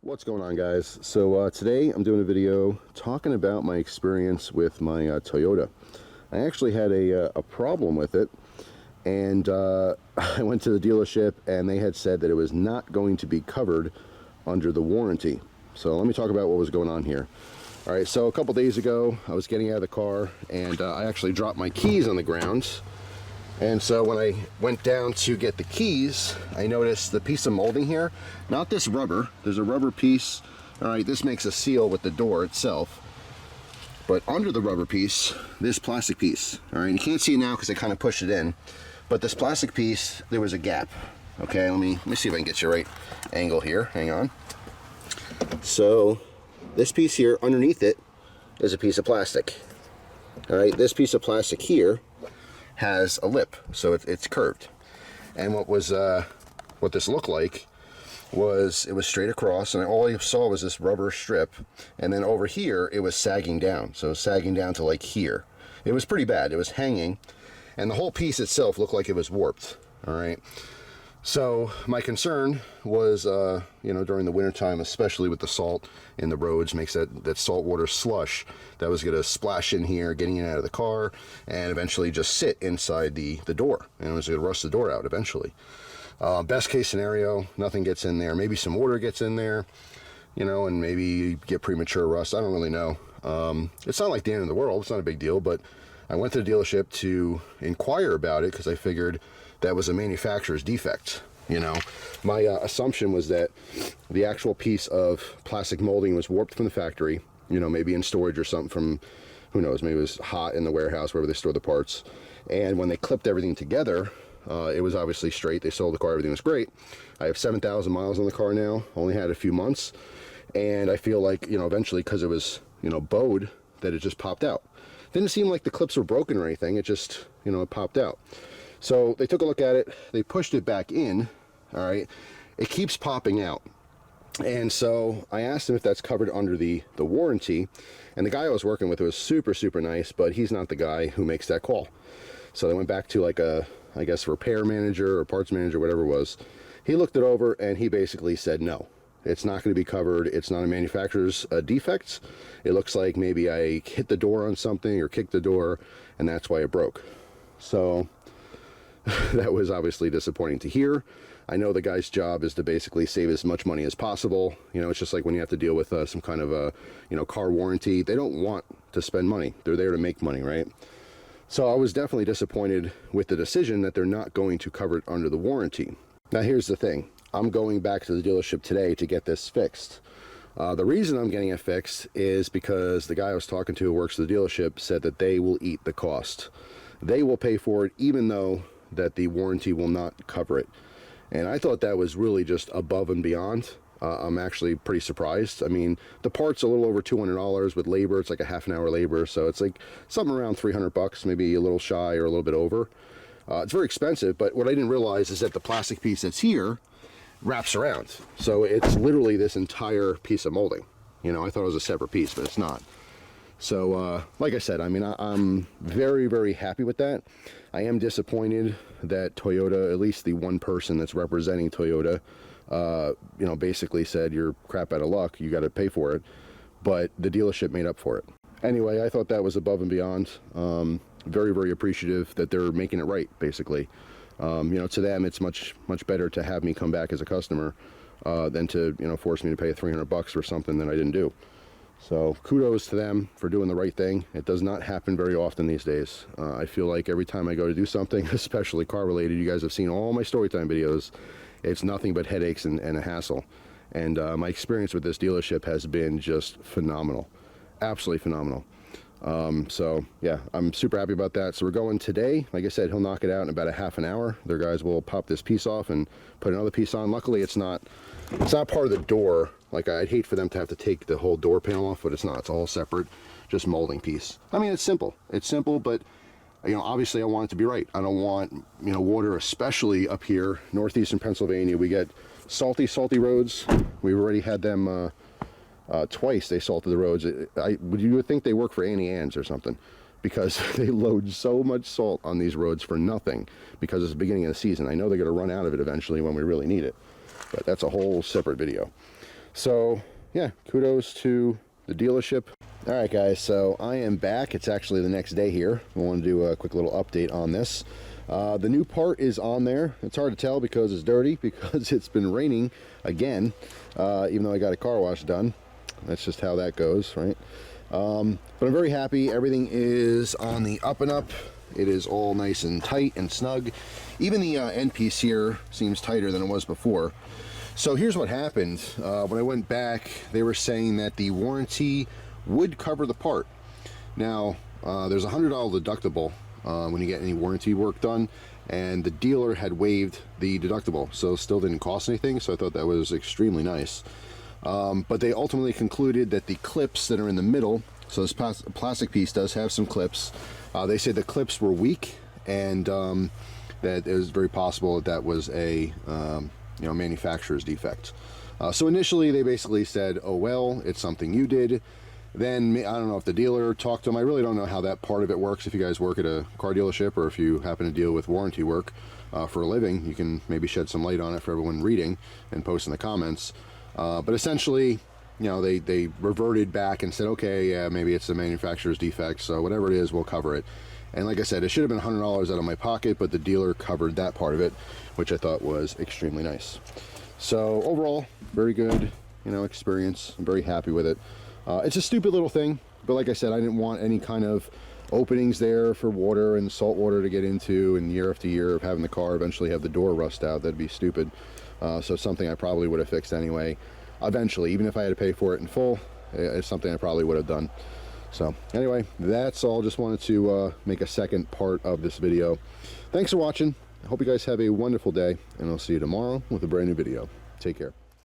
What's going on, guys? So today I'm doing a video talking about my experience with my Toyota. I actually had a problem with it, and I went to the dealership and they had said that it was not going to be covered under the warranty. So let me talk about what was going on here. All right, so a couple days ago I was getting out of the car and I actually dropped my keys on the ground. And so when I went down to get the keys, I noticed the piece of molding here, not this rubber, there's a rubber piece. All right, this makes a seal with the door itself. But under the rubber piece, this plastic piece, all right, you can't see it now because I kind of pushed it in, but this plastic piece, there was a gap. Okay, let me see if I can get you right angle here, hang on. So this piece here, underneath it, is a piece of plastic. All right, this piece of plastic here has a lip, so it's curved. And what this looked like was it was straight across, and all you saw was this rubber strip, and then over here it was sagging down, so it was sagging down to like here. It was pretty bad. It was hanging, and the whole piece itself looked like it was warped. All right, so my concern was you know, during the wintertime, especially with the salt in the roads, makes that salt water slush that was going to splash in here, getting in and out of the car, and eventually just sit inside the door, and it was going to rust the door out eventually. Best case scenario, nothing gets in there. Maybe some water gets in there, you know, and maybe you get premature rust. I don't really know. It's not like the end of the world. It's not a big deal, but I went to the dealership to inquire about it because I figured that was a manufacturer's defect. You know, my assumption was that the actual piece of plastic molding was warped from the factory, you know, maybe in storage or something from, who knows, maybe it was hot in the warehouse, wherever they store the parts. And when they clipped everything together, it was obviously straight. They sold the car, everything was great. I have 7,000 miles on the car now, only had a few months. And I feel like, you know, eventually, because it was, you know, bowed, that it just popped out. Didn't seem like the clips were broken or anything. It just, you know, it popped out. So they took a look at it, they pushed it back in, all right? It keeps popping out. And so I asked him if that's covered under the warranty, and the guy I was working with was super, super nice, but he's not the guy who makes that call. So they went back to like a, I guess, repair manager or parts manager, whatever it was. He looked it over and he basically said, no, it's not going to be covered. It's not a manufacturer's defect. It looks like maybe I hit the door on something or kicked the door, and that's why it broke. So that was obviously disappointing to hear. I know the guy's job is to basically save as much money as possible. You know, it's just like when you have to deal with some kind of a, you know, car warranty. They don't want to spend money. They're there to make money, right? So I was definitely disappointed with the decision that they're not going to cover it under the warranty. Now here's the thing. I'm going back to the dealership today to get this fixed. The reason I'm getting it fixed is because the guy I was talking to who works at the dealership said that they will eat the cost. They will pay for it even though that the warranty will not cover it. And I thought that was really just above and beyond. I'm actually pretty surprised. I mean, the part's a little over $200 with labor. It's like a half an hour labor, so it's like something around 300 bucks, maybe a little shy or a little bit over. It's very expensive, but what I didn't realize is that the plastic piece that's here wraps around. So it's literally this entire piece of molding. You know, I thought it was a separate piece, but it's not. So, like I said, I mean, I'm very, very happy with that. I am disappointed that Toyota, at least the one person that's representing Toyota, you know, basically said, you're crap out of luck, you got to pay for it. But the dealership made up for it. Anyway, I thought that was above and beyond. Very, very appreciative that they're making it right, basically. You know, to them, it's much, much better to have me come back as a customer than to, you know, force me to pay 300 bucks for something that I didn't do. So kudos to them for doing the right thing. It does not happen very often these days. I feel like every time I go to do something, especially car related, you guys have seen all my story time videos, it's nothing but headaches and a hassle. And my experience with this dealership has been just phenomenal. Absolutely phenomenal. So yeah, I'm super happy about that. So we're going today. Like I said, he'll knock it out in about a half an hour. Their guys will pop this piece off and put another piece on. Luckily it's not part of the door. Like, I'd hate for them to have to take the whole door panel off, but it's not. It's all separate, just molding piece. I mean, it's simple. It's simple, but, you know, obviously I want it to be right. I don't want, you know, water, especially up here, northeastern Pennsylvania. We get salty, salty roads. We've already had them twice. They salted the roads. You would think they work for Annie Ann's or something, because they load so much salt on these roads for nothing, because it's the beginning of the season. I know they're going to run out of it eventually when we really need it, but that's a whole separate video. So yeah, kudos to the dealership. All right guys, so I am back. It's actually the next day here. I want to do a quick little update on this. The new part is on there. It's hard to tell because it's dirty, because it's been raining again, even though I got a car wash done. That's just how that goes, right? But I'm very happy. Everything is on the up and up. It is all nice and tight and snug. Even the end piece here seems tighter than it was before. So here's what happened. When I went back, they were saying that the warranty would cover the part. Now, there's a $100 deductible when you get any warranty work done, and the dealer had waived the deductible, so still didn't cost anything, so I thought that was extremely nice. But they ultimately concluded that the clips that are in the middle, so this plastic piece does have some clips, they said the clips were weak, and that it was very possible that that was a manufacturer's defect. So initially they basically said, oh well, it's something you did. Then I don't know if the dealer talked to them. I really don't know how that part of it works. If you guys work at a car dealership, or if you happen to deal with warranty work for a living, you can maybe shed some light on it for everyone reading and post in the comments. But essentially, they reverted back and said, okay, yeah, maybe it's the manufacturer's defect, so whatever it is, we'll cover it. And like I said, it should have been $100 out of my pocket, but the dealer covered that part of it, which I thought was extremely nice. So overall, very good, experience. I'm very happy with it. It's a stupid little thing, but like I said, I didn't want any kind of openings there for water and salt water to get into, and year after year of having the car eventually have the door rust out. That'd be stupid. So it's something I probably would have fixed anyway. Eventually, even if I had to pay for it in full, it's something I probably would have done. So anyway, that's all. Just wanted to make a second part of this video. Thanks for watching. I hope you guys have a wonderful day, and I'll see you tomorrow with a brand new video. Take care.